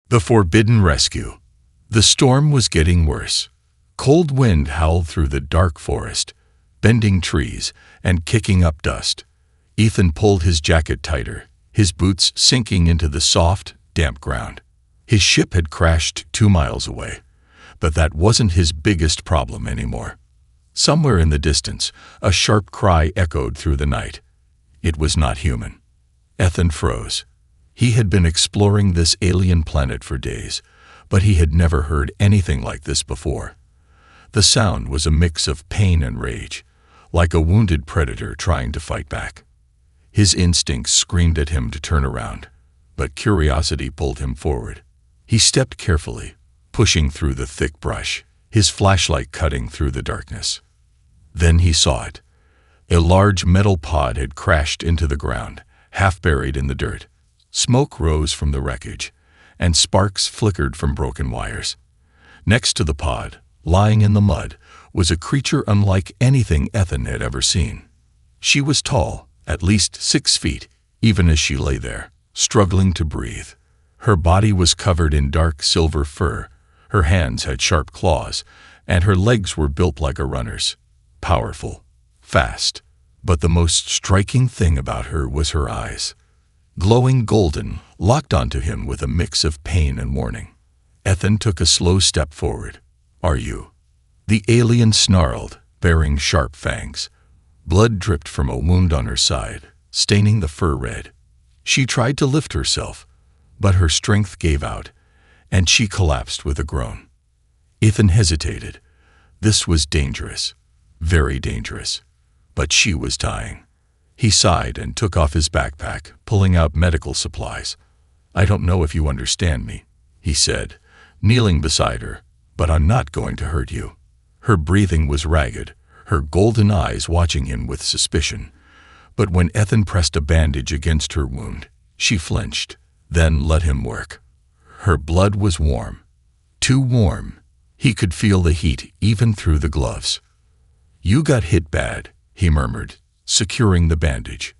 The forbidden rescue. The storm was getting worse. Cold wind howled through the dark forest, bending trees and kicking up dust. Ethan pulled his jacket tighter, his boots sinking into the soft, damp ground. His ship had crashed 2 miles away, but that wasn't his biggest problem anymore. Somewhere in the distance, a sharp cry echoed through the night. It was not human. Ethan froze. He had been exploring this alien planet for days, but he had never heard anything like this before. The sound was a mix of pain and rage, like a wounded predator trying to fight back. His instincts screamed at him to turn around, but curiosity pulled him forward. He stepped carefully, pushing through the thick brush, his flashlight cutting through the darkness. Then he saw it. A large metal pod had crashed into the ground, half buried in the dirt. Smoke rose from the wreckage, and sparks flickered from broken wires. Next to the pod, lying in the mud, was a creature unlike anything Ethan had ever seen. She was tall, at least 6 feet, even as she lay there, struggling to breathe. Her body was covered in dark silver fur, her hands had sharp claws, and her legs were built like a runner's. Powerful, fast, but the most striking thing about her was her eyes. Glowing golden, locked onto him with a mix of pain and warning. Ethan took a slow step forward. "Are you?" The alien snarled, baring sharp fangs. Blood dripped from a wound on her side, staining the fur red. She tried to lift herself, but her strength gave out, and she collapsed with a groan. Ethan hesitated. This was dangerous, very dangerous, but she was dying. He sighed and took off his backpack, pulling out medical supplies. "I don't know if you understand me," he said, kneeling beside her, "but I'm not going to hurt you." Her breathing was ragged, her golden eyes watching him with suspicion. But when Ethan pressed a bandage against her wound, she flinched, then let him work. Her blood was warm, too warm. He could feel the heat even through the gloves. "You got hit bad," he murmured, securing the bandage.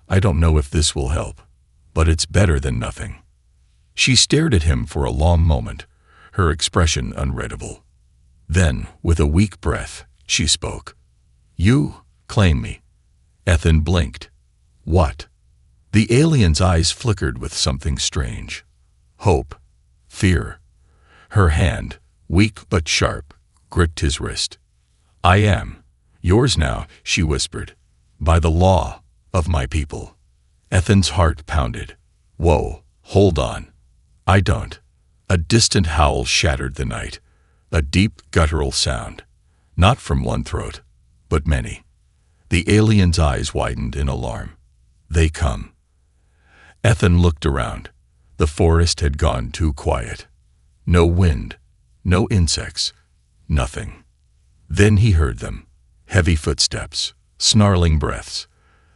"I don't know if this will help, but it's better than nothing." She stared at him for a long moment, her expression unreadable. Then, with a weak breath, she spoke. "You claim me." Ethan blinked. "What?" The alien's eyes flickered with something strange. Hope. Fear. Her hand, weak but sharp, gripped his wrist. "I am yours now," she whispered. "By the law of my people." Ethan's heart pounded. "Whoa, hold on. I don't." A distant howl shattered the night, a deep guttural sound, not from one throat, but many. The alien's eyes widened in alarm. "They come." Ethan looked around. The forest had gone too quiet. No wind, no insects, nothing. Then he heard them. Heavy footsteps, snarling breaths,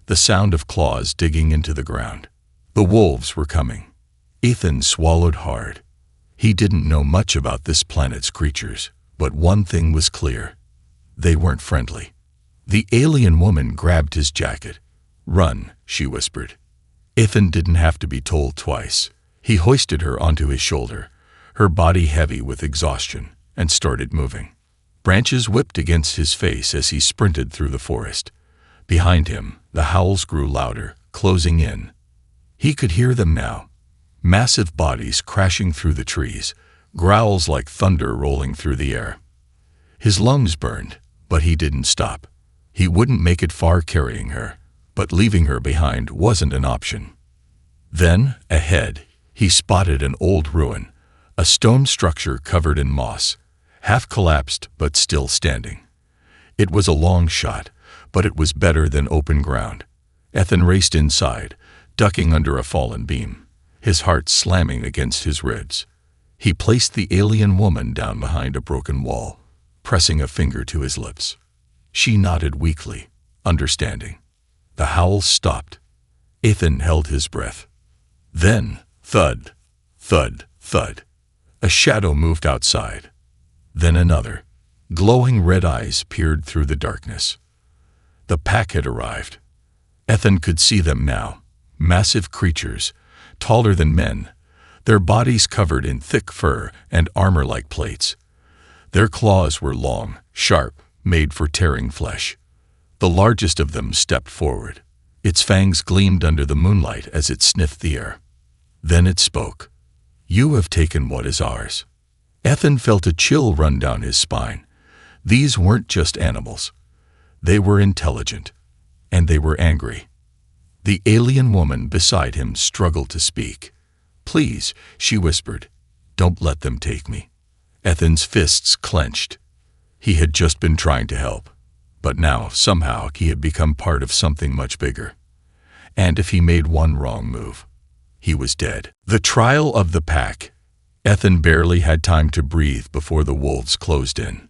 the sound of claws digging into the ground. The wolves were coming. Ethan swallowed hard. He didn't know much about this planet's creatures, but one thing was clear. They weren't friendly. The alien woman grabbed his jacket. "Run," she whispered. Ethan didn't have to be told twice. He hoisted her onto his shoulder, her body heavy with exhaustion, and started moving. Branches whipped against his face as he sprinted through the forest. Behind him, the howls grew louder, closing in. He could hear them now. Massive bodies crashing through the trees, growls like thunder rolling through the air. His lungs burned, but he didn't stop. He wouldn't make it far carrying her, but leaving her behind wasn't an option. Then, ahead, he spotted an old ruin, a stone structure covered in moss, half collapsed but still standing. It was a long shot, but it was better than open ground. Ethan raced inside, ducking under a fallen beam, his heart slamming against his ribs. He placed the alien woman down behind a broken wall, pressing a finger to his lips. She nodded weakly, understanding. The howls stopped. Ethan held his breath. Then, thud, thud, thud. A shadow moved outside. Then another. Glowing red eyes peered through the darkness. The pack had arrived. Ethan could see them now. Massive creatures, taller than men, their bodies covered in thick fur and armor like plates. Their claws were long, sharp, made for tearing flesh. The largest of them stepped forward. Its fangs gleamed under the moonlight as it sniffed the air. Then it spoke. "You have taken what is ours." Ethan felt a chill run down his spine. These weren't just animals. They were intelligent, and they were angry. The alien woman beside him struggled to speak. "Please," she whispered, "don't let them take me." Ethan's fists clenched. He had just been trying to help, but now, somehow, he had become part of something much bigger. And if he made one wrong move, he was dead. The trial of the pack. Ethan barely had time to breathe before the wolves closed in.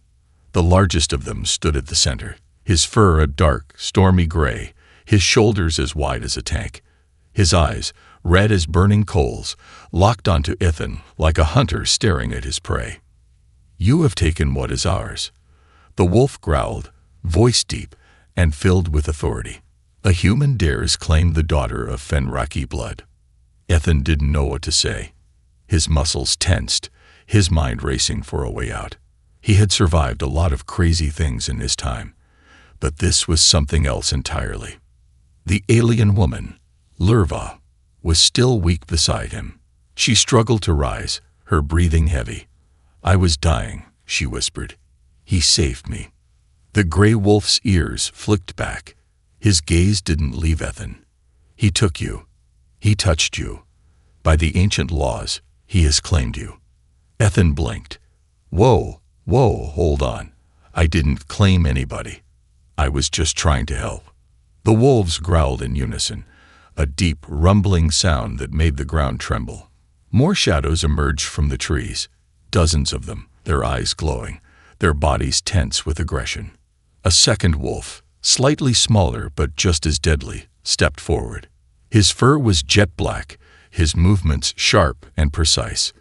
The largest of them stood at the center, his fur a dark, stormy gray, his shoulders as wide as a tank. His eyes, red as burning coals, locked onto Ethan like a hunter staring at his prey. "You have taken what is ours," the wolf growled, voice deep and filled with authority. "A human dares claim the daughter of Fenraki blood." Ethan didn't know what to say. His muscles tensed, his mind racing for a way out. He had survived a lot of crazy things in his time, but this was something else entirely. The alien woman, Lurva, was still weak beside him. She struggled to rise, her breathing heavy. "I was dying," she whispered. "He saved me." The gray wolf's ears flicked back. His gaze didn't leave Ethan. "He took you. He touched you. By the ancient laws, he has claimed you." Ethan blinked. Whoa, hold on. I didn't claim anybody. I was just trying to help." The wolves growled in unison, a deep, rumbling sound that made the ground tremble. More shadows emerged from the trees, dozens of them, their eyes glowing, their bodies tense with aggression. A second wolf, slightly smaller but just as deadly, stepped forward. His fur was jet black, his movements sharp and precise.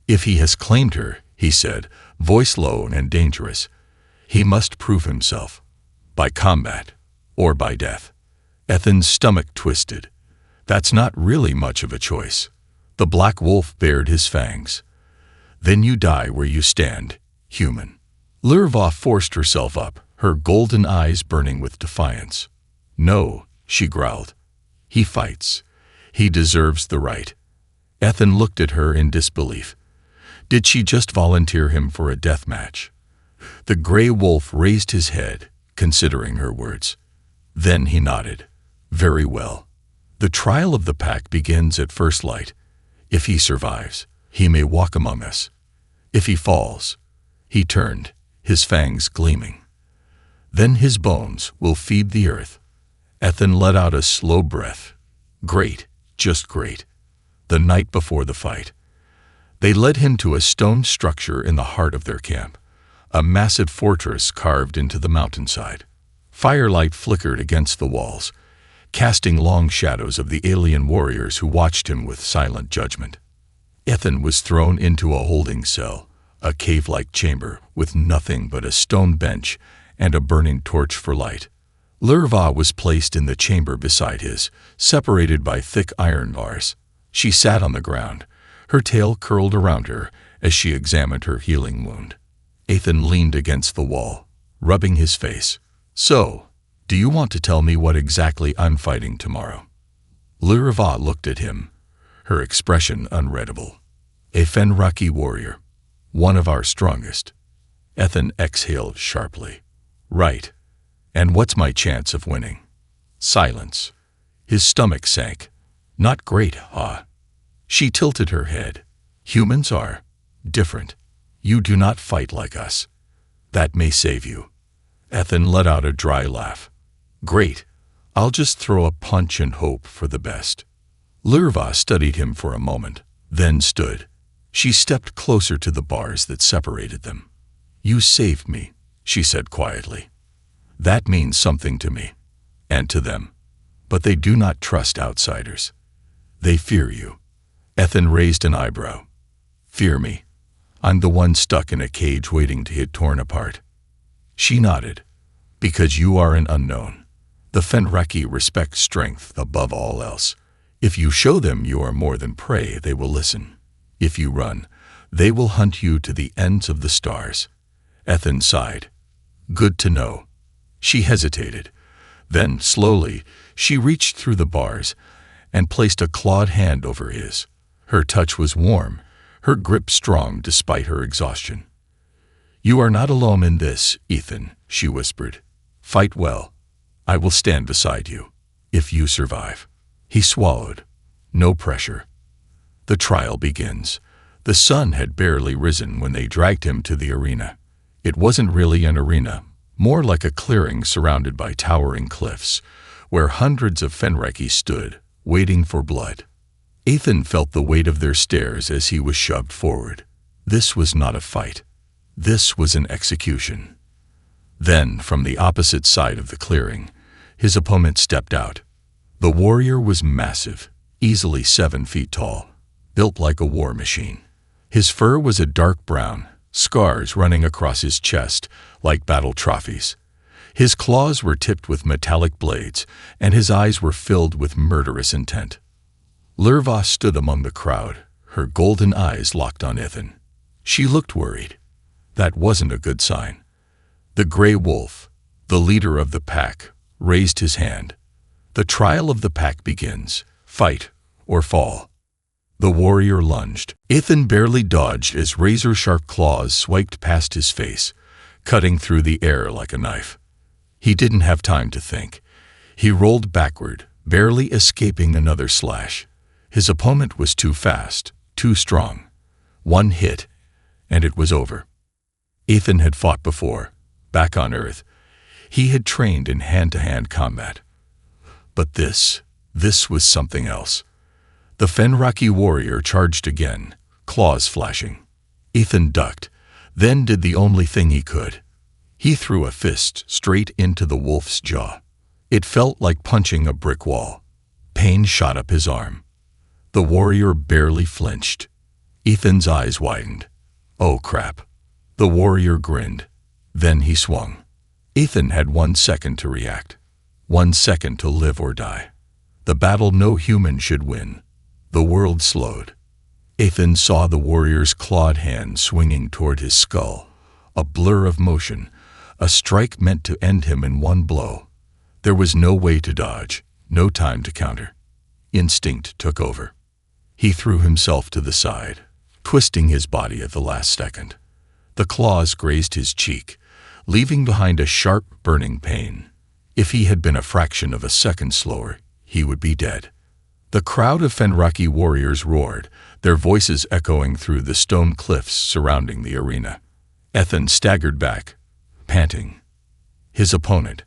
"If he has claimed her," he said, voice low and dangerous, "he must prove himself, by combat or by death." Ethan's stomach twisted. That's not really much of a choice. The black wolf bared his fangs. "Then you die where you stand, human." Lurva forced herself up, her golden eyes burning with defiance. "No," she growled. "He fights. He deserves the right." Ethan looked at her in disbelief. Did she just volunteer him for a death match? The gray wolf raised his head, considering her words. Then he nodded. "Very well. The trial of the pack begins at first light. If he survives, he may walk among us. If he falls," he turned, his fangs gleaming, "then his bones will feed the earth." Ethan let out a slow breath. Great, just great. The night before the fight, they led him to a stone structure in the heart of their camp, a massive fortress carved into the mountainside. Firelight flickered against the walls, casting long shadows of the alien warriors who watched him with silent judgment. Ethan was thrown into a holding cell, a cave-like chamber with nothing but a stone bench and a burning torch for light. Lurva was placed in the chamber beside his, separated by thick iron bars. She sat on the ground, her tail curled around her as she examined her healing wound. Ethan leaned against the wall, rubbing his face. "So, do you want to tell me what exactly I'm fighting tomorrow?" Lurva looked at him, her expression unreadable. "A Fenraki warrior, one of our strongest." Ethan exhaled sharply. "Right. And what's my chance of winning?" Silence. His stomach sank. "Not great, huh?" She tilted her head. "Humans are different. You do not fight like us. That may save you." Ethan let out a dry laugh. "Great. I'll just throw a punch and hope for the best." Lurva studied him for a moment, then stood. She stepped closer to the bars that separated them. "You saved me," she said quietly. "That means something to me, and to them. But they do not trust outsiders. They fear you." Ethan raised an eyebrow. "Fear me? I'm the one stuck in a cage waiting to get torn apart." She nodded. "Because you are an unknown. The Fenraki respect strength above all else. If you show them you are more than prey, they will listen. If you run, they will hunt you to the ends of the stars. Ethan sighed. Good to know. She hesitated. Then, slowly, she reached through the bars and placed a clawed hand over his. Her touch was warm, her grip strong despite her exhaustion. You are not alone in this, Ethan, she whispered. Fight well. I will stand beside you, if you survive. He swallowed. No pressure. The trial begins. The sun had barely risen when they dragged him to the arena. It wasn't really an arena, more like a clearing surrounded by towering cliffs, where hundreds of Fenreki stood, waiting for blood. Ethan felt the weight of their stares as he was shoved forward. This was not a fight. This was an execution. Then, from the opposite side of the clearing, his opponent stepped out. The warrior was massive, easily 7 feet tall, built like a war machine. His fur was a dark brown, scars running across his chest like battle trophies. His claws were tipped with metallic blades, and his eyes were filled with murderous intent. Lurva stood among the crowd, her golden eyes locked on Ethan. She looked worried. That wasn't a good sign. The gray wolf, the leader of the pack, raised his hand. The trial of the pack begins. Fight or fall. The warrior lunged. Ethan barely dodged as razor-sharp claws swiped past his face, cutting through the air like a knife. He didn't have time to think. He rolled backward, barely escaping another slash. His opponent was too fast, too strong. One hit, and it was over. Ethan had fought before, back on Earth. He had trained in hand-to-hand combat. But this was something else. The Fenreki warrior charged again, claws flashing. Ethan ducked, then did the only thing he could. He threw a fist straight into the wolf's jaw. It felt like punching a brick wall. Pain shot up his arm. The warrior barely flinched. Ethan's eyes widened. Oh crap. The warrior grinned. Then he swung. Ethan had 1 second to react. 1 second to live or die. The battle no human should win. The world slowed. Ethan saw the warrior's clawed hand swinging toward his skull, a blur of motion, a strike meant to end him in one blow. There was no way to dodge, no time to counter. Instinct took over. He threw himself to the side, twisting his body at the last second. The claws grazed his cheek, leaving behind a sharp, burning pain. If he had been a fraction of a second slower, he would be dead. The crowd of Fenreki warriors roared, their voices echoing through the stone cliffs surrounding the arena. Ethan staggered back, panting. His opponent,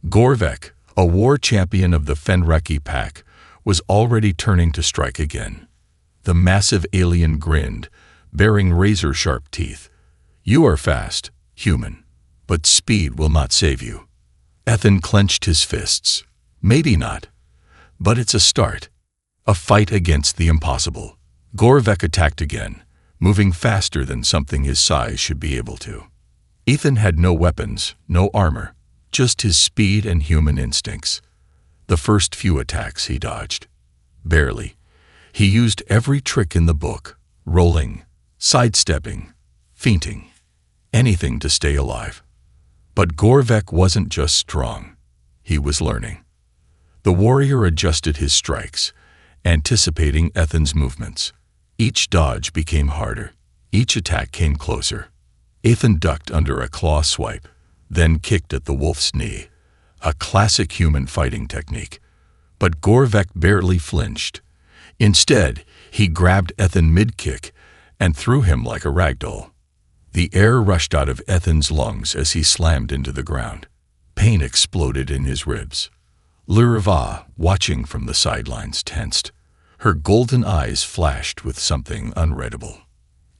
Gorvek, a war champion of the Fenreki pack, was already turning to strike again. The massive alien grinned, baring razor-sharp teeth. You are fast, human, but speed will not save you. Ethan clenched his fists. Maybe not, but it's a start. A fight against the impossible. Gorvek attacked again, moving faster than something his size should be able to. Ethan had no weapons, no armor, just his speed and human instincts. The first few attacks he dodged. Barely. He used every trick in the book, rolling, sidestepping, feinting, anything to stay alive. But Gorvek wasn't just strong. He was learning. The warrior adjusted his strikes, anticipating Ethan's movements. Each dodge became harder. Each attack came closer. Ethan ducked under a claw swipe, then kicked at the wolf's knee, a classic human fighting technique. But Gorvek barely flinched. Instead, he grabbed Ethan mid-kick and threw him like a ragdoll. The air rushed out of Ethan's lungs as he slammed into the ground. Pain exploded in his ribs. Lurva, watching from the sidelines, tensed. Her golden eyes flashed with something unreadable.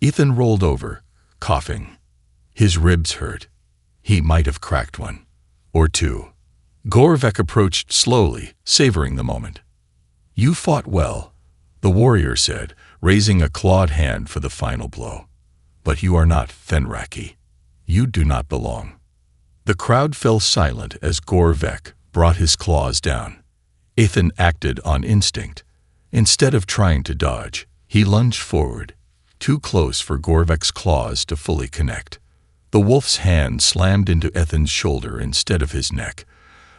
Ethan rolled over, coughing. His ribs hurt. He might have cracked one. Or two. Gorvek approached slowly, savoring the moment. You fought well, the warrior said, raising a clawed hand for the final blow. But you are not Fenreki. You do not belong. The crowd fell silent as Gorvek brought his claws down. Ethan acted on instinct. Instead of trying to dodge, he lunged forward, too close for Gorvek's claws to fully connect. The wolf's hand slammed into Ethan's shoulder instead of his neck,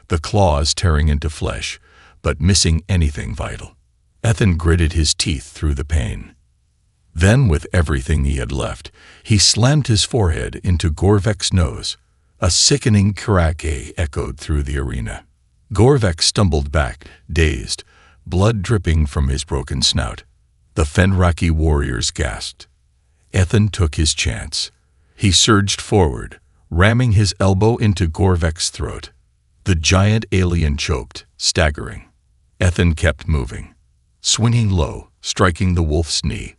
the claws tearing into flesh, but missing anything vital. Ethan gritted his teeth through the pain. Then, with everything he had left, he slammed his forehead into Gorvek's nose. A sickening crack echoed through the arena. Gorvek stumbled back, dazed, blood dripping from his broken snout. The Fenraki warriors gasped. Ethan took his chance. He surged forward, ramming his elbow into Gorvek's throat. The giant alien choked, staggering. Ethan kept moving, swinging low, striking the wolf's knee.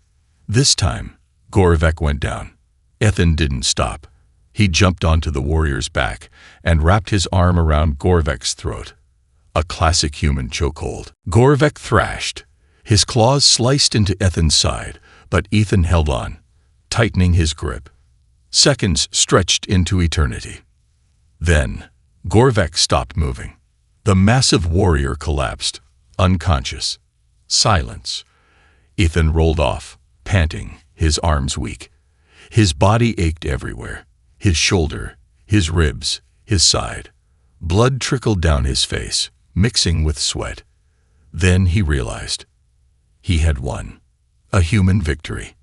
This time, Gorvek went down. Ethan didn't stop. He jumped onto the warrior's back and wrapped his arm around Gorvek's throat. A classic human chokehold. Gorvek thrashed. His claws sliced into Ethan's side, but Ethan held on, tightening his grip. Seconds stretched into eternity. Then, Gorvek stopped moving. The massive warrior collapsed, unconscious. Silence. Ethan rolled off, panting, his arms weak. His body ached everywhere. His shoulder, his ribs, his side. Blood trickled down his face, mixing with sweat. Then he realized. He had won. A human victory.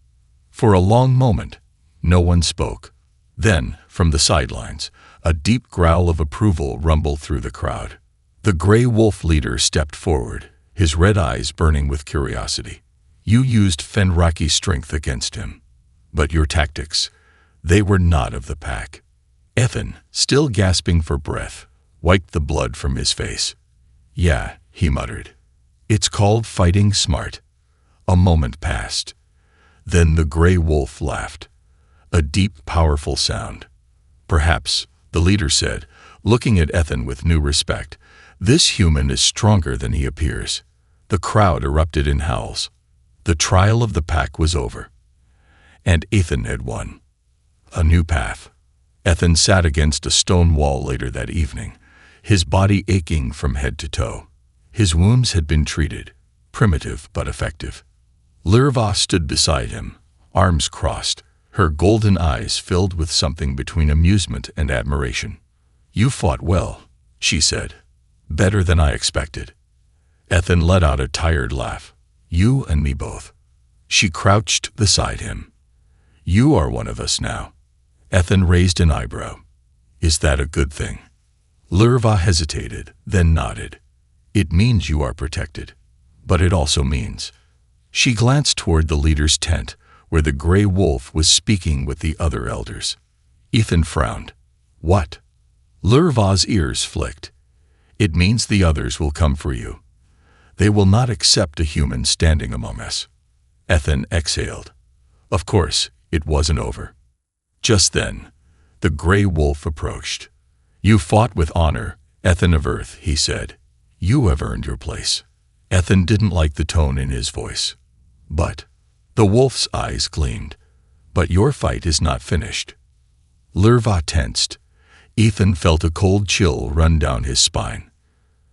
For a long moment, no one spoke. Then, from the sidelines, a deep growl of approval rumbled through the crowd. The gray wolf leader stepped forward, his red eyes burning with curiosity. You used Fenraki strength against him. But your tactics, they were not of the pack. Ethan, still gasping for breath, wiped the blood from his face. Yeah, he muttered. It's called fighting smart. A moment passed. Then the gray wolf laughed. A deep, powerful sound. Perhaps, the leader said, looking at Ethan with new respect, this human is stronger than he appears. The crowd erupted in howls. The trial of the pack was over. And Ethan had won. A new path. Ethan sat against a stone wall later that evening, his body aching from head to toe. His wounds had been treated, primitive but effective. Lirva stood beside him, arms crossed, her golden eyes filled with something between amusement and admiration. You fought well, she said. Better than I expected. Ethan let out a tired laugh. You and me both. She crouched beside him. You are one of us now. Ethan raised an eyebrow. Is that a good thing? Lirva hesitated, then nodded. It means you are protected, but it also means. She glanced toward the leader's tent, where the gray wolf was speaking with the other elders. Ethan frowned. What? Lirva's ears flicked. It means the others will come for you. They will not accept a human standing among us. Ethan exhaled. Of course, it wasn't over. Just then, the gray wolf approached. You fought with honor, Ethan of Earth, he said. You have earned your place. Ethan didn't like the tone in his voice. But, the wolf's eyes gleamed. But your fight is not finished. Lirva tensed. Ethan felt a cold chill run down his spine.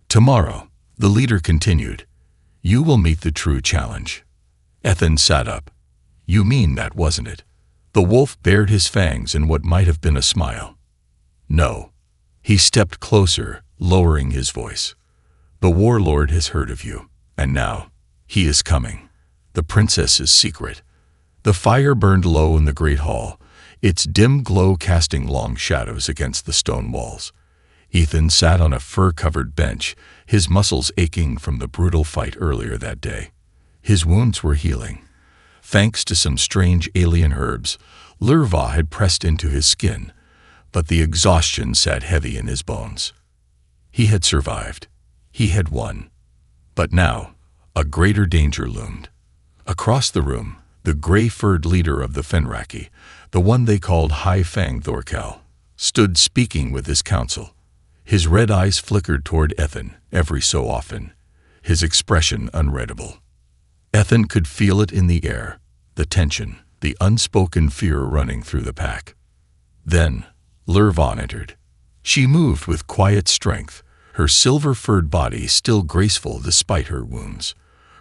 Tomorrow, the leader continued, you will meet the true challenge. Ethan sat up. You mean that, wasn't it? The wolf bared his fangs in what might have been a smile. No. He stepped closer, lowering his voice. The warlord has heard of you, and now, he is coming. The princess's secret. The fire burned low in the great hall, its dim glow casting long shadows against the stone walls. Ethan sat on a fur-covered bench, his muscles aching from the brutal fight earlier that day. His wounds were healing. Thanks to some strange alien herbs, Lirva had pressed into his skin, but the exhaustion sat heavy in his bones. He had survived. He had won. But now, a greater danger loomed. Across the room, the gray-furred leader of the Fenraki, the one they called High Fang Thorkel, stood speaking with his council. His red eyes flickered toward Ethan every so often, his expression unreadable. Ethan could feel it in the air, the tension, the unspoken fear running through the pack. Then, Lirva entered. She moved with quiet strength, her silver-furred body still graceful despite her wounds.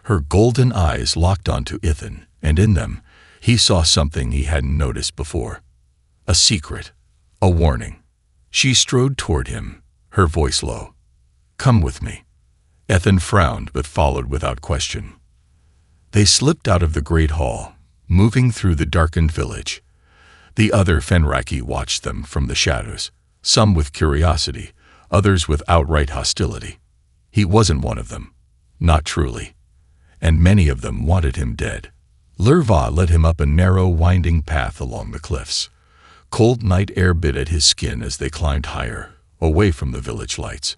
Her golden eyes locked onto Ethan, and in them, He saw something he hadn't noticed before. A secret. A warning. She strode toward him, her voice low. "Come with me." Ethan frowned but followed without question. They slipped out of the great hall, moving through the darkened village. The other Fenraki watched them from the shadows, some with curiosity, others with outright hostility. He wasn't one of them. Not truly. And many of them wanted him dead. Lurva led him up a narrow, winding path along the cliffs. Cold night air bit at his skin as they climbed higher, away from the village lights.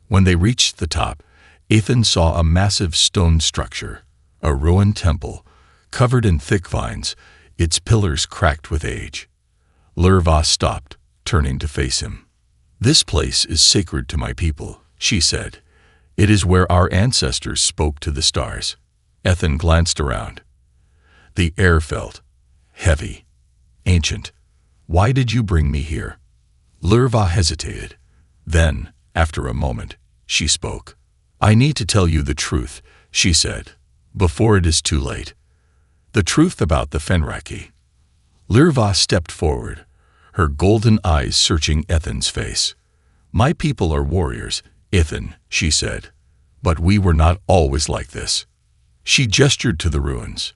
When they reached the top, Ethan saw a massive stone structure, a ruined temple, covered in thick vines, its pillars cracked with age. Lurva stopped, turning to face him. "This place is sacred to my people," she said. "It is where our ancestors spoke to the stars." Ethan glanced around. The air felt heavy, ancient. "Why did you bring me here?" Lurva hesitated. Then, after a moment, she spoke. "I need to tell you the truth," she said, "before it is too late. The truth about the Fenraki." Lurva stepped forward, her golden eyes searching Ethan's face. "My people are warriors, Ethan," she said, "but we were not always like this." She gestured to the ruins.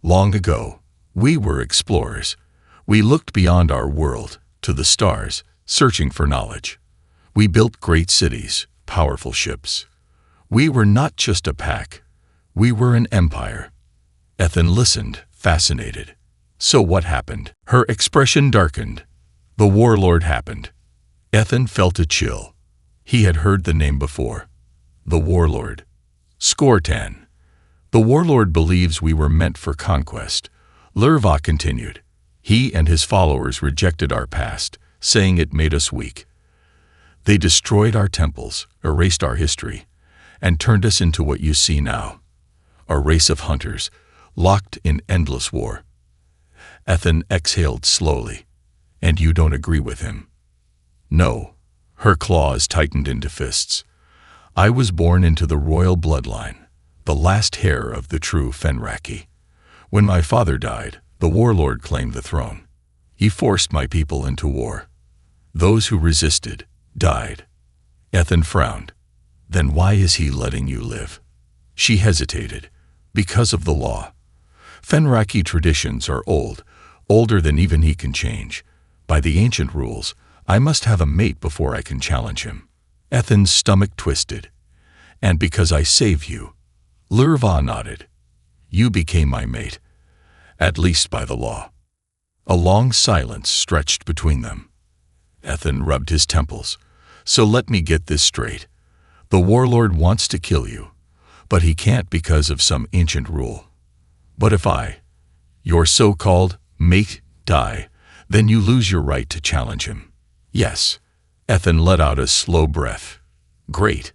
"Long ago, we were explorers. We looked beyond our world, to the stars, searching for knowledge. We built great cities, powerful ships. We were not just a pack. We were an empire." Ethan listened, fascinated. "So what happened?" Her expression darkened. "The warlord happened." Ethan felt a chill. He had heard the name before. The warlord. Skortan. "The warlord believes we were meant for conquest." Lurva continued. "He and his followers rejected our past, saying it made us weak. They destroyed our temples, erased our history, and turned us into what you see now. A race of hunters, locked in endless war." Ethan exhaled slowly. "And you don't agree with him?" "No." Her claws tightened into fists. "I was born into the royal bloodline, the last heir of the true Fenraki. When my father died, the warlord claimed the throne. He forced my people into war. Those who resisted died." Ethan frowned. "Then why is he letting you live?" She hesitated. "Because of the law. Fenraki traditions are old, older than even he can change. By the ancient rules, I must have a mate before I can challenge him." Ethan's stomach twisted. "And because I saved you." Lurva nodded. "You became my mate, at least by the law." A long silence stretched between them. Ethan rubbed his temples. "So let me get this straight. The warlord wants to kill you, but he can't because of some ancient rule. But if your so-called mate, die, then you lose your right to challenge him." "Yes." Ethan let out a slow breath. "Great.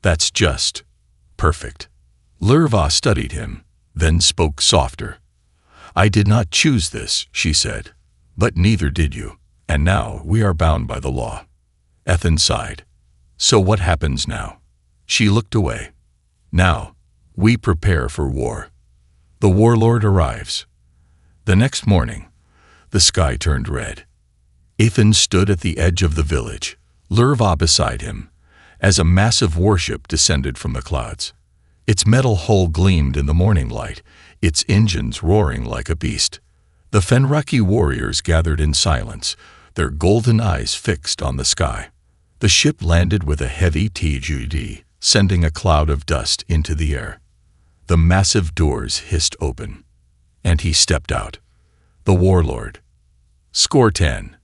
That's just perfect." Lurva studied him, then spoke softer. "I did not choose this," she said, "but neither did you, and now we are bound by the law." Ethan sighed. "So what happens now?" She looked away. "Now, we prepare for war. The warlord arrives." The next morning, the sky turned red. Ethan stood at the edge of the village, Lurva beside him, as a massive warship descended from the clouds. Its metal hull gleamed in the morning light, its engines roaring like a beast. The Fenraki warriors gathered in silence, their golden eyes fixed on the sky. The ship landed with a heavy TGD, sending a cloud of dust into the air. The massive doors hissed open, and he stepped out. The warlord. Skortan.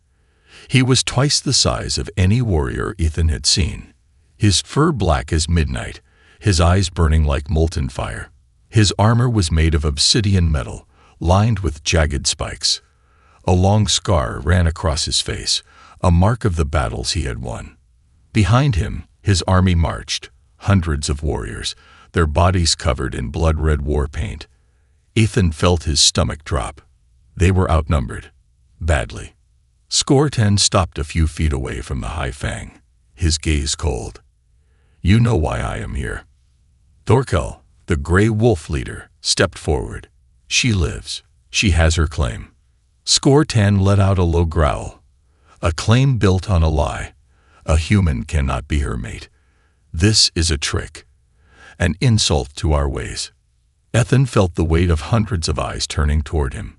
He was twice the size of any warrior Ethan had seen. His fur black as midnight, his eyes burning like molten fire. His armor was made of obsidian metal, lined with jagged spikes. A long scar ran across his face, a mark of the battles he had won. Behind him, his army marched, hundreds of warriors, their bodies covered in blood-red war paint. Ethan felt his stomach drop. They were outnumbered. Badly. Skortan stopped a few feet away from the High Fang, his gaze cold. "You know why I am here." Thorkel, the gray wolf leader, stepped forward. "She lives. She has her claim. Score 10 let out a low growl. A claim built on a lie. A human cannot be her mate. This is a trick. An insult to our ways. Ethan felt the weight of hundreds of eyes turning toward him.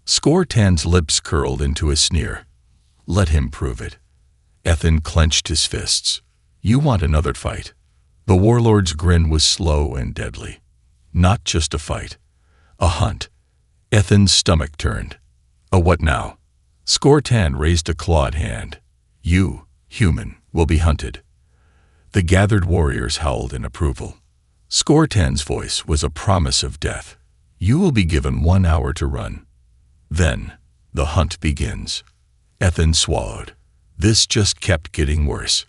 Score 10's lips curled into a sneer. Let him prove it. Ethan clenched his fists. You want another fight? The warlord's grin was slow and deadly. Not just a fight. A hunt. Ethan's stomach turned. A what now? Score 10 raised a clawed hand. You, human, will be hunted. The gathered warriors howled in approval. Score 10's voice was a promise of death. You will be given 1 hour to run. Then, the hunt begins. Ethan swallowed. This just kept getting worse.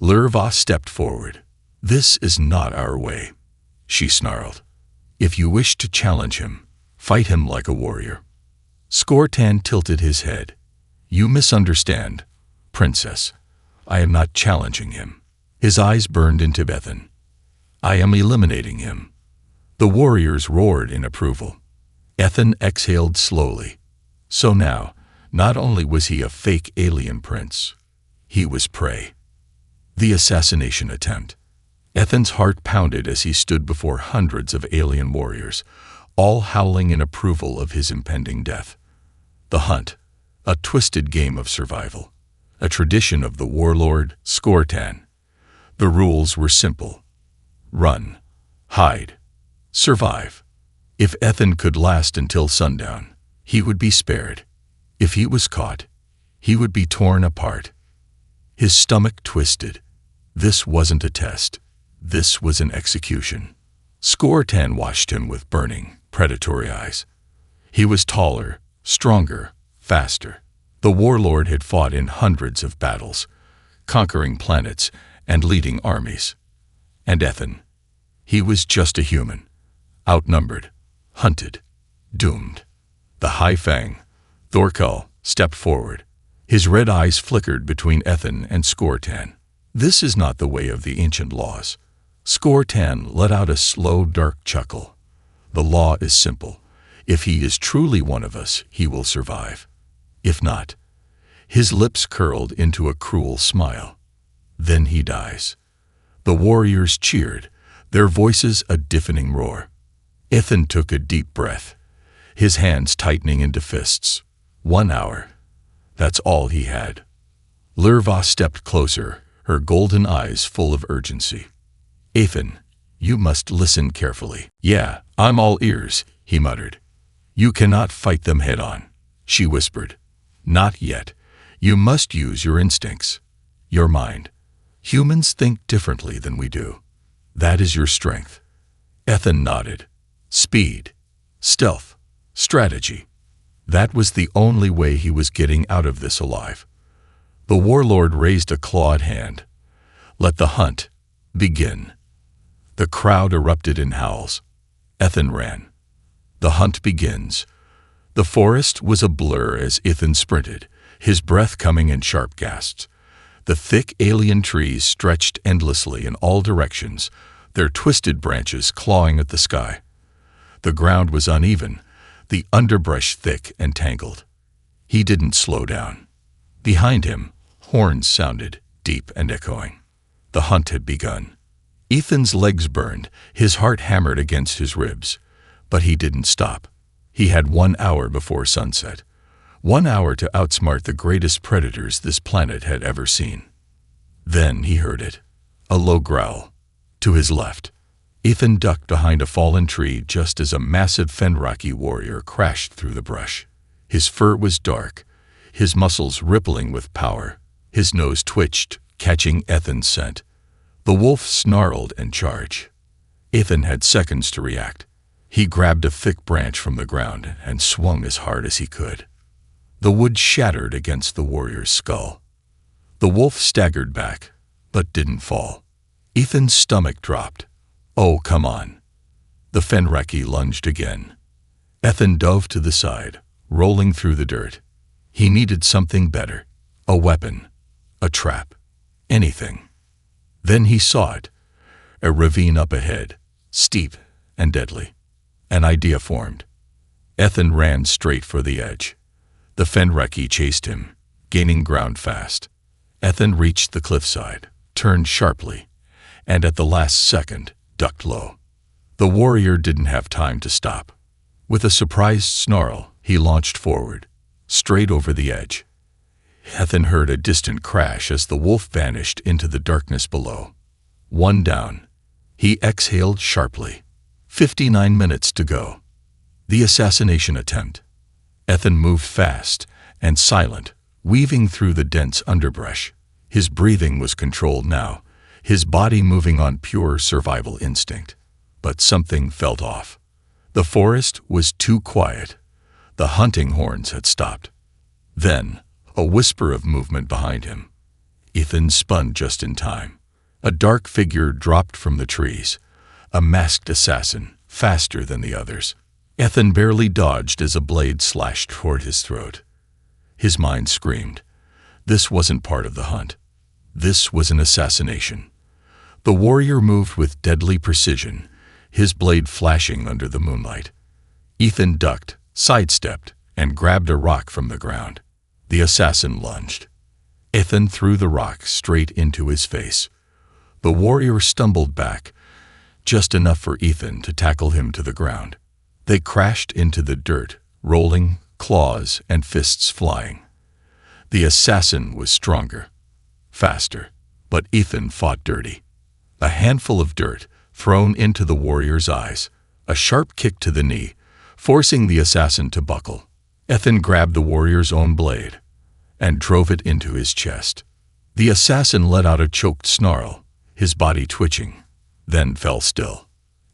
Lurva stepped forward. This is not our way, she snarled. If you wish to challenge him, fight him like a warrior. Score 10 tilted his head. You misunderstand, princess. I am not challenging him. His eyes burned into Ethan. I am eliminating him. The warriors roared in approval. Ethan exhaled slowly. So now, not only was he a fake alien prince, he was prey. The assassination attempt. Ethan's heart pounded as he stood before hundreds of alien warriors, all howling in approval of his impending death. The hunt, a twisted game of survival, a tradition of the warlord Score 10. The rules were simple. Run, hide, survive. If Ethan could last until sundown, he would be spared. If he was caught, he would be torn apart. His stomach twisted. This wasn't a test. This was an execution. Score 10 watched him with burning, predatory eyes. He was taller, stronger, faster. The warlord had fought in hundreds of battles, conquering planets and leading armies. And Ethan, he was just a human, outnumbered, hunted, doomed. The High Fang, Thorkel, stepped forward. His red eyes flickered between Ethan and Score 10. This is not the way of the ancient laws. Score 10 let out a slow, dark chuckle. The law is simple. If he is truly one of us, he will survive. If not, his lips curled into a cruel smile. Then he dies. The warriors cheered, their voices a deafening roar. Ethan took a deep breath, his hands tightening into fists. 1 hour. That's all he had. Lurva stepped closer, her golden eyes full of urgency. Ethan, you must listen carefully. Yeah, I'm all ears, he muttered. You cannot fight them head on, she whispered. Not yet. You must use your instincts, your mind. Humans think differently than we do. That is your strength. Ethan nodded. Speed, stealth, strategy. That was the only way he was getting out of this alive. The warlord raised a clawed hand. Let the hunt begin. The crowd erupted in howls. Ethan ran. The hunt begins. The forest was a blur as Ethan sprinted, his breath coming in sharp gasps. The thick alien trees stretched endlessly in all directions, their twisted branches clawing at the sky. The ground was uneven, the underbrush thick and tangled. He didn't slow down. Behind him, horns sounded, deep and echoing. The hunt had begun. Ethan's legs burned, his heart hammered against his ribs. But he didn't stop. He had 1 hour before sunset. 1 hour to outsmart the greatest predators this planet had ever seen. Then he heard it. A low growl. To his left. Ethan ducked behind a fallen tree just as a massive Fenraki warrior crashed through the brush. His fur was dark, his muscles rippling with power. His nose twitched, catching Ethan's scent. The wolf snarled and charged. Ethan had seconds to react. He grabbed a thick branch from the ground and swung as hard as he could. The wood shattered against the warrior's skull. The wolf staggered back, but didn't fall. Ethan's stomach dropped. Oh, come on. The Fenraki lunged again. Ethan dove to the side, rolling through the dirt. He needed something better. A weapon. A trap. Anything. Then he saw it. A ravine up ahead, steep and deadly. An idea formed. Ethan ran straight for the edge. The Fenreki chased him, gaining ground fast. Ethan reached the cliffside, turned sharply, and at the last second, ducked low. The warrior didn't have time to stop. With a surprised snarl, he launched forward, straight over the edge. Ethan heard a distant crash as the wolf vanished into the darkness below. One down. He exhaled sharply. 59 minutes to go. The assassination attempt. Ethan moved fast and silent, weaving through the dense underbrush. His breathing was controlled now, his body moving on pure survival instinct. But something felt off. The forest was too quiet. The hunting horns had stopped. Then, a whisper of movement behind him. Ethan spun just in time. A dark figure dropped from the trees. A masked assassin, faster than the others. Ethan barely dodged as a blade slashed toward his throat. His mind screamed. This wasn't part of the hunt. This was an assassination. The warrior moved with deadly precision, his blade flashing under the moonlight. Ethan ducked, sidestepped, and grabbed a rock from the ground. The assassin lunged. Ethan threw the rock straight into his face. The warrior stumbled back, just enough for Ethan to tackle him to the ground. They crashed into the dirt, rolling, claws and fists flying. The assassin was stronger, faster, but Ethan fought dirty. A handful of dirt thrown into the warrior's eyes, a sharp kick to the knee, forcing the assassin to buckle. Ethan grabbed the warrior's own blade and drove it into his chest. The assassin let out a choked snarl, his body twitching, then fell still.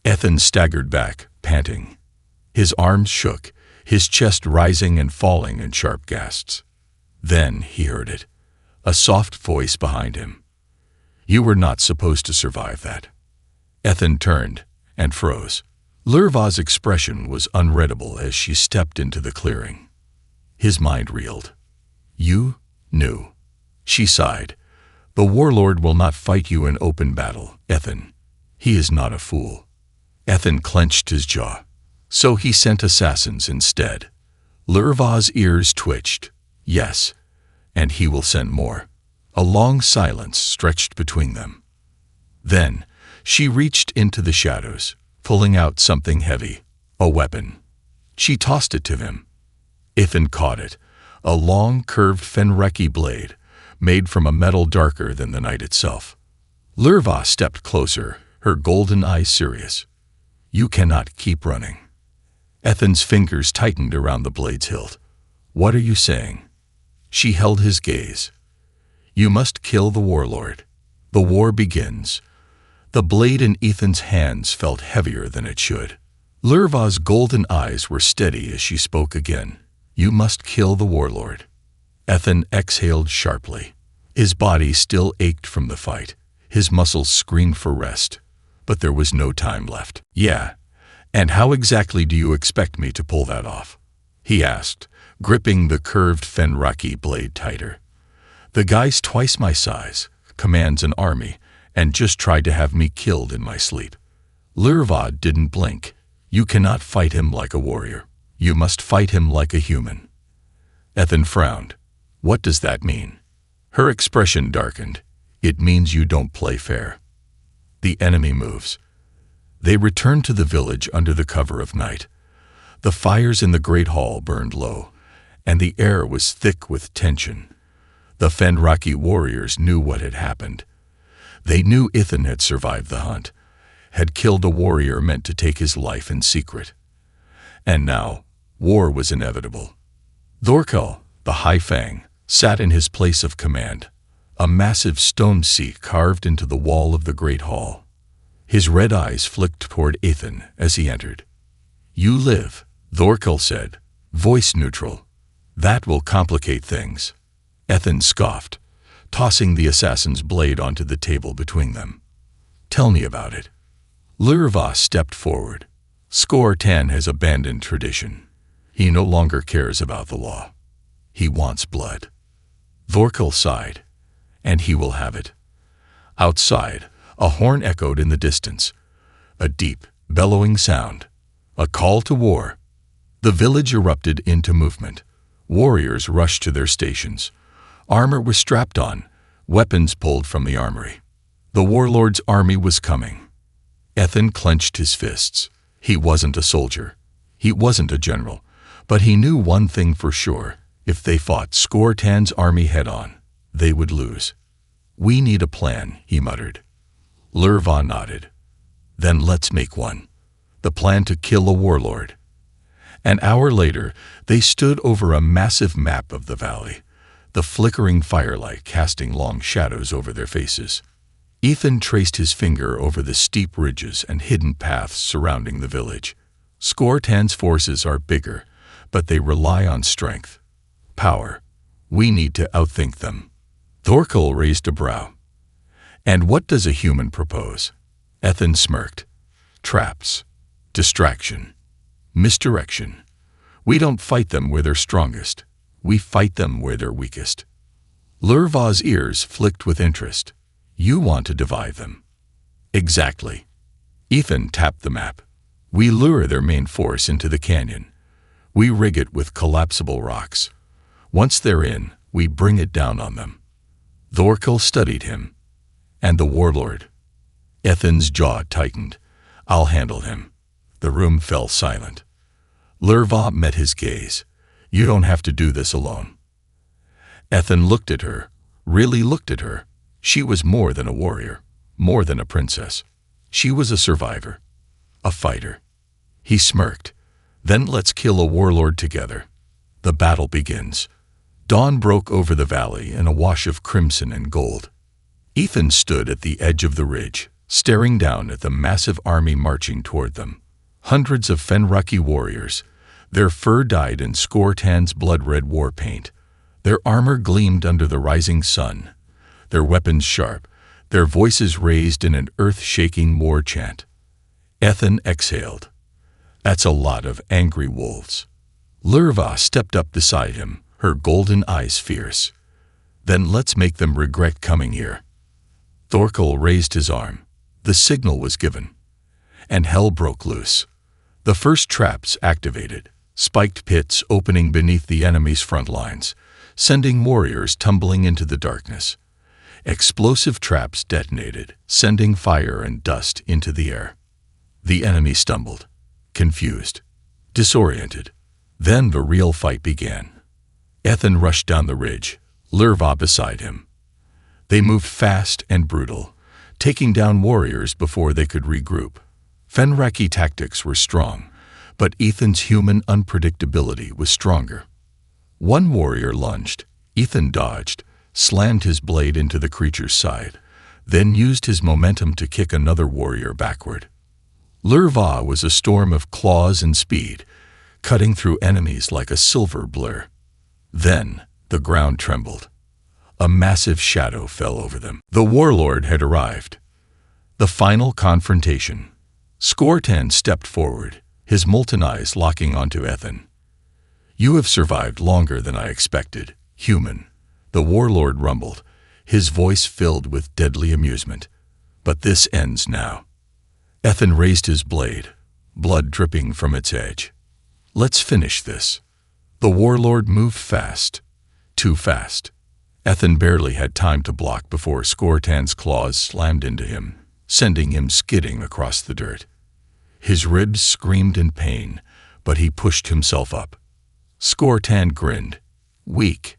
Ethan staggered back, panting. His arms shook, his chest rising and falling in sharp gasps. Then he heard it, a soft voice behind him. "You were not supposed to survive that." Ethan turned and froze. Lurva's expression was unreadable as she stepped into the clearing. His mind reeled. "You knew." She sighed. "The warlord will not fight you in open battle, Ethan. He is not a fool." Ethan clenched his jaw. So he sent assassins instead. Lurva's ears twitched. Yes, and he will send more. A long silence stretched between them. Then she reached into the shadows, pulling out something heavy, a weapon. She tossed it to him. Ethan caught it, a long, curved Fenreki blade, made from a metal darker than the night itself. Lurva stepped closer, her golden eyes serious. "You cannot keep running." Ethan's fingers tightened around the blade's hilt. "What are you saying?" She held his gaze. "You must kill the warlord. The war begins." The blade in Ethan's hands felt heavier than it should. Lurva's golden eyes were steady as she spoke again. "You must kill the warlord." Ethan exhaled sharply. His body still ached from the fight. His muscles screamed for rest. But there was no time left. "Yeah, and how exactly do you expect me to pull that off?" he asked, gripping the curved Fenreki blade tighter. "The guy's twice my size, commands an army, and just tried to have me killed in my sleep." Lurva didn't blink. "You cannot fight him like a warrior. You must fight him like a human." Ethan frowned. "What does that mean?" Her expression darkened. "It means you don't play fair." The enemy moves. They returned to the village under the cover of night. The fires in the great hall burned low, and the air was thick with tension. The Fenreki warriors knew what had happened. They knew Ethan had survived the hunt, had killed a warrior meant to take his life in secret. And now, war was inevitable. Thorkel, the High Fang, sat in his place of command, a massive stone seat carved into the wall of the great hall. His red eyes flicked toward Ethan as he entered. "You live," Thorkel said, voice neutral. "That will complicate things." Ethan scoffed, tossing the assassin's blade onto the table between them. "Tell me about it." Lurva stepped forward. Skortan has abandoned tradition. He no longer cares about the law. He wants blood. Thorkel sighed. "And he will have it." Outside, a horn echoed in the distance. A deep, bellowing sound. A call to war. The village erupted into movement. Warriors rushed to their stations. Armor was strapped on, weapons pulled from the armory. The warlord's army was coming. Ethan clenched his fists. He wasn't a soldier. He wasn't a general. But he knew one thing for sure. If they fought Skortan's army head-on, they would lose. "We need a plan," he muttered. Lurva nodded. "Then let's make one. The plan to kill a warlord." An hour later, they stood over a massive map of the valley, the flickering firelight casting long shadows over their faces. Ethan traced his finger over the steep ridges and hidden paths surrounding the village. Skortan's forces are bigger, but they rely on strength, power. We need to outthink them. Thorkel raised a brow. "And what does a human propose?" Ethan smirked. "Traps. Distraction. Misdirection. We don't fight them where they're strongest. We fight them where they're weakest." Lurva's ears flicked with interest. "You want to divide them." "Exactly." Ethan tapped the map. "We lure their main force into the canyon. We rig it with collapsible rocks. Once they're in, we bring it down on them." Thorkel studied him. "And the warlord?" Ethan's jaw tightened. "I'll handle him." The room fell silent. Lurva met his gaze. "You don't have to do this alone." Ethan looked at her, really looked at her. She was more than a warrior, more than a princess. She was a survivor, a fighter. He smirked. "Then let's kill a warlord together." The battle begins. Dawn broke over the valley in a wash of crimson and gold. Ethan stood at the edge of the ridge, staring down at the massive army marching toward them. Hundreds of Fenraki warriors, their fur dyed in Skortan's blood-red war paint. Their armor gleamed under the rising sun, their weapons sharp, their voices raised in an earth-shaking war chant. Ethan exhaled. "That's a lot of angry wolves." Lurva stepped up beside him, her golden eyes fierce. "Then let's make them regret coming here." Thorkel raised his arm. The signal was given, and hell broke loose. The first traps activated, spiked pits opening beneath the enemy's front lines, sending warriors tumbling into the darkness. Explosive traps detonated, sending fire and dust into the air. The enemy stumbled, confused, disoriented. Then the real fight began. Ethan rushed down the ridge, Lurva beside him. They moved fast and brutal, taking down warriors before they could regroup. Fenraki tactics were strong, but Ethan's human unpredictability was stronger. One warrior lunged. Ethan dodged, slammed his blade into the creature's side, then used his momentum to kick another warrior backward. Lurva was a storm of claws and speed, cutting through enemies like a silver blur. Then the ground trembled. A massive shadow fell over them. The warlord had arrived. The final confrontation. Skortan stepped forward, his molten eyes locking onto Ethan. "You have survived longer than I expected, human," the warlord rumbled, his voice filled with deadly amusement. "But this ends now." Ethan raised his blade, blood dripping from its edge. "Let's finish this." The warlord moved fast, too fast. Ethan barely had time to block before Skortan's claws slammed into him, sending him skidding across the dirt. His ribs screamed in pain, but he pushed himself up. Skortan grinned. "Weak."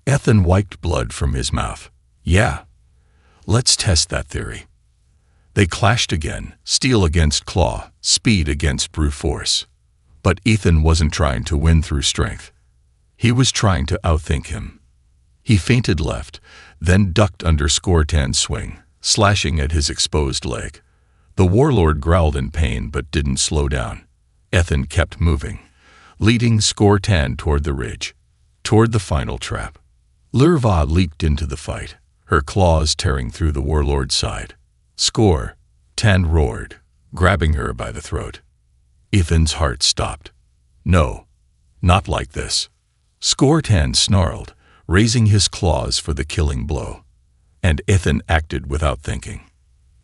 Ethan wiped blood from his mouth. "Yeah. Let's test that theory." They clashed again, steel against claw, speed against brute force. But Ethan wasn't trying to win through strength. He was trying to outthink him. He feinted left, then ducked under Skortan's swing, slashing at his exposed leg. The warlord growled in pain but didn't slow down. Ethan kept moving, leading Skortan toward the ridge, toward the final trap. Lurva leaped into the fight, her claws tearing through the warlord's side. Skortan roared, grabbing her by the throat. Ethan's heart stopped. "No, not like this." Skortan snarled, raising his claws for the killing blow. And Ethan acted without thinking.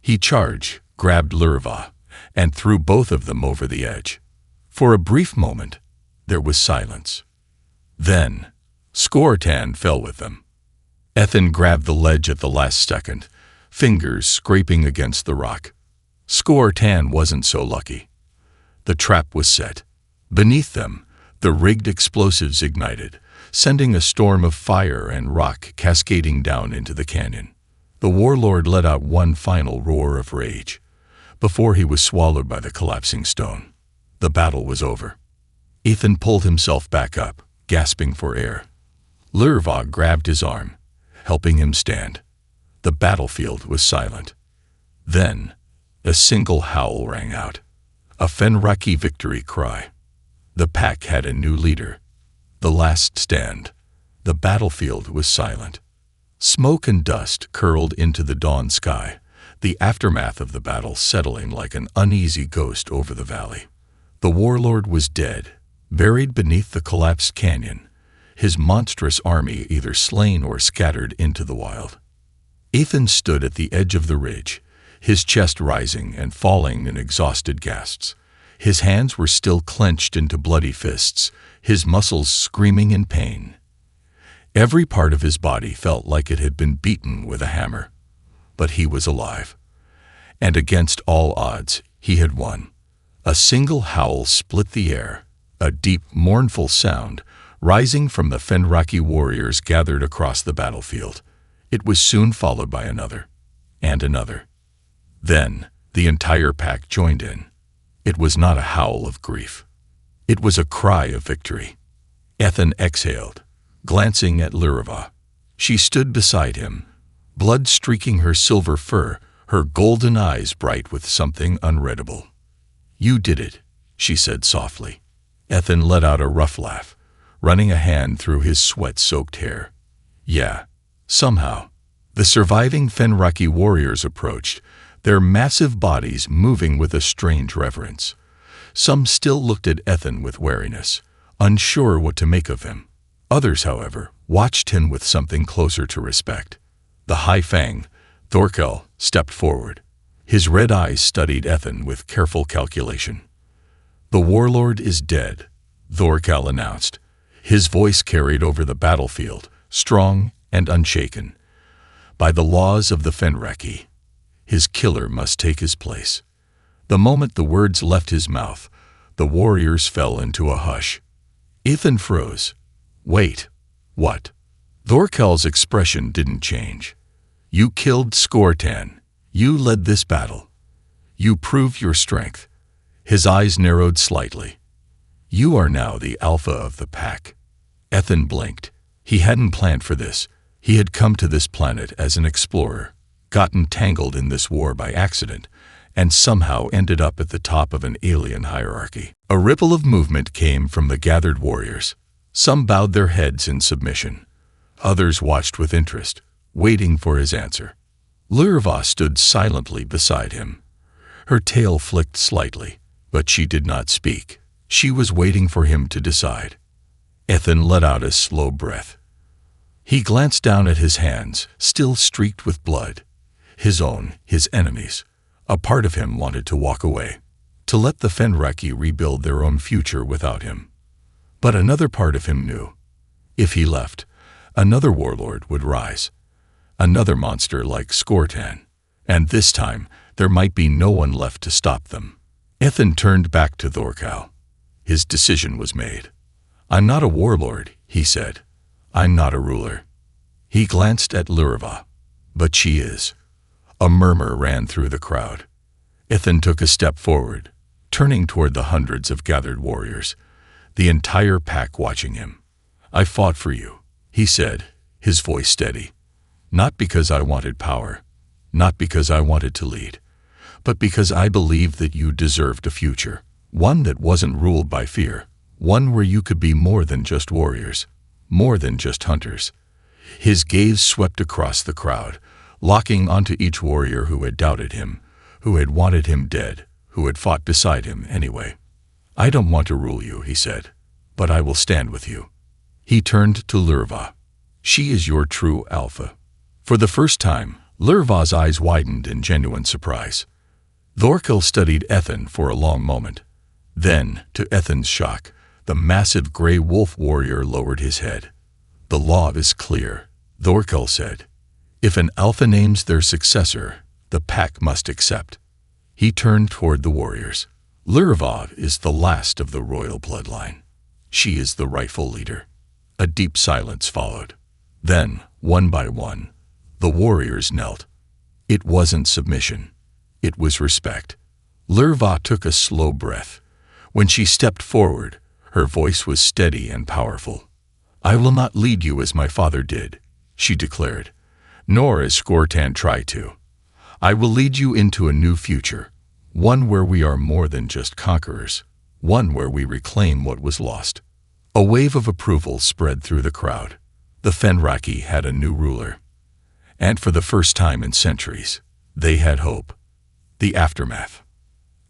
He charged, grabbed Lurva, and threw both of them over the edge. For a brief moment, There was silence. Then, Skortan fell with them. Ethan grabbed the ledge at the last second, fingers scraping against the rock. Skortan wasn't so lucky. The trap was set. Beneath them, the rigged explosives ignited, sending a storm of fire and rock cascading down into the canyon. The warlord let out one final roar of rage, before he was swallowed by the collapsing stone. The battle was over. Ethan pulled himself back up, gasping for air. Lurva grabbed his arm, helping him stand. The battlefield was silent. Then, a single howl rang out, a Fenraki victory cry. The pack had a new leader. The last stand. The battlefield was silent. Smoke and dust curled into the dawn sky, the aftermath of the battle settling like an uneasy ghost over the valley. The warlord was dead, buried beneath the collapsed canyon, his monstrous army either slain or scattered into the wild. Ethan stood at the edge of the ridge, his chest rising and falling in exhausted gasps. His hands were still clenched into bloody fists, his muscles screaming in pain. Every part of his body felt like it had been beaten with a hammer. But he was alive. And against all odds, he had won. A single howl split the air, a deep, mournful sound, rising from the Fenraki warriors gathered across the battlefield. It was soon followed by another, and another. Then, the entire pack joined in. It was not a howl of grief. It was a cry of victory. Ethan exhaled, glancing at Lurva. She stood beside him, blood streaking her silver fur, her golden eyes bright with something unreadable. "You did it," she said softly. Ethan let out a rough laugh, running a hand through his sweat-soaked hair. "Yeah, somehow." The surviving Fenraki warriors approached, their massive bodies moving with a strange reverence. Some still looked at Ethan with wariness, unsure what to make of him. Others, however, watched him with something closer to respect. The High Fang, Thorkel, stepped forward. His red eyes studied Ethan with careful calculation. "The warlord is dead," Thorkel announced. His voice carried over the battlefield, strong and unshaken. "By the laws of the Fenraki, his killer must take his place." The moment the words left his mouth, the warriors fell into a hush. Ethan froze. "Wait, what?" Thorkel's expression didn't change. "You killed Skortan. You led this battle. You proved your strength." His eyes narrowed slightly. "You are now the alpha of the pack." Ethan blinked. He hadn't planned for this. He had come to this planet as an explorer, gotten tangled in this war by accident, and somehow ended up at the top of an alien hierarchy. A ripple of movement came from the gathered warriors. Some bowed their heads in submission. Others watched with interest, waiting for his answer. Lurva stood silently beside him. Her tail flicked slightly, but she did not speak. She was waiting for him to decide. Ethan let out a slow breath. He glanced down at his hands, still streaked with blood. His own, his enemies. A part of him wanted to walk away, to let the Fenraki rebuild their own future without him. But another part of him knew. If he left, another warlord would rise. Another monster like Skortan. And this time, there might be no one left to stop them. Ethan turned back to Thorkel. His decision was made. "I'm not a warlord," he said. "I'm not a ruler." He glanced at Lurva. "But she is." A murmur ran through the crowd. Ethan took a step forward, turning toward the hundreds of gathered warriors, the entire pack watching him. "I fought for you," he said, his voice steady. "Not because I wanted power, not because I wanted to lead, but because I believed that you deserved a future, one that wasn't ruled by fear, one where you could be more than just warriors, more than just hunters." His gaze swept across the crowd, locking onto each warrior who had doubted him, who had wanted him dead, who had fought beside him anyway. "I don't want to rule you," he said, "but I will stand with you." He turned to Lurva. "She is your true alpha." For the first time, Lurva's eyes widened in genuine surprise. Thorkel studied Ethan for a long moment. Then, to Ethan's shock, The massive gray wolf warrior lowered his head. The law is clear, Thorkel said. If an alpha names their successor, the pack must accept. He turned toward the warriors. Lurva is the last of the royal bloodline. She is the rightful leader. A deep silence followed. Then, one by one, the warriors knelt. It wasn't submission. It was respect. Lurva took a slow breath. When she stepped forward, her voice was steady and powerful. I will not lead you as my father did, she declared, nor as Skortan tried to. I will lead you into a new future, one where we are more than just conquerors, one where we reclaim what was lost. A wave of approval spread through the crowd. The Fenraki had a new ruler. And for the first time in centuries, they had hope. The aftermath.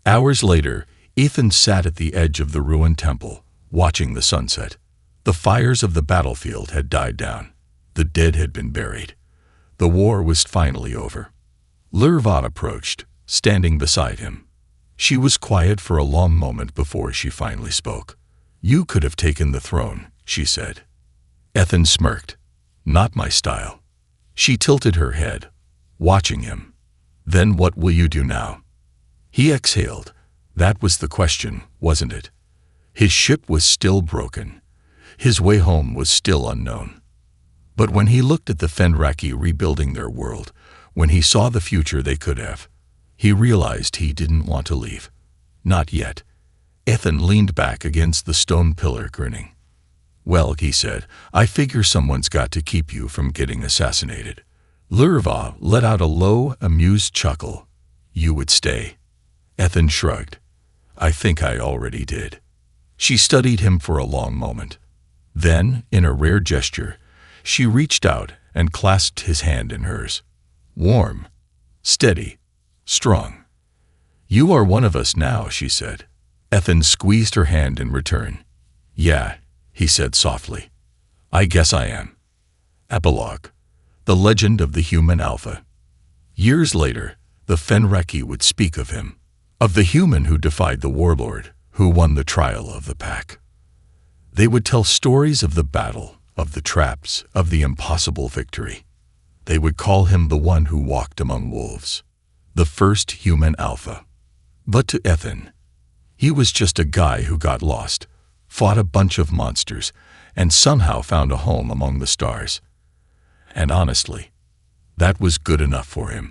Hours later, Ethan sat at the edge of the ruined temple, watching the sunset. The fires of the battlefield had died down. The dead had been buried. The war was finally over. Lurvat approached, standing beside him. She was quiet for a long moment before she finally spoke. You could have taken the throne, she said. Ethan smirked. Not my style. She tilted her head, watching him. Then what will you do now? He exhaled. That was the question, wasn't it? His ship was still broken. His way home was still unknown. But when he looked at the Fenraki rebuilding their world, when he saw the future they could have, he realized he didn't want to leave. Not yet. Ethan leaned back against the stone pillar, grinning. Well, he said, I figure someone's got to keep you from getting assassinated. Lurva let out a low, amused chuckle. You would stay. Ethan shrugged. I think I already did. She studied him for a long moment. Then, in a rare gesture, she reached out and clasped his hand in hers. Warm, steady, strong. You are one of us now, she said. Ethan squeezed her hand in return. Yeah, he said softly. I guess I am. Epilogue. The legend of the human alpha. Years later, the Fenraki would speak of him, of the human who defied the warlord, who won the trial of the pack. They would tell stories of the battle, of the traps, of the impossible victory. They would call him the one who walked among wolves, the first human alpha. But to Ethan, he was just a guy who got lost, fought a bunch of monsters, and somehow found a home among the stars. And honestly, that was good enough for him.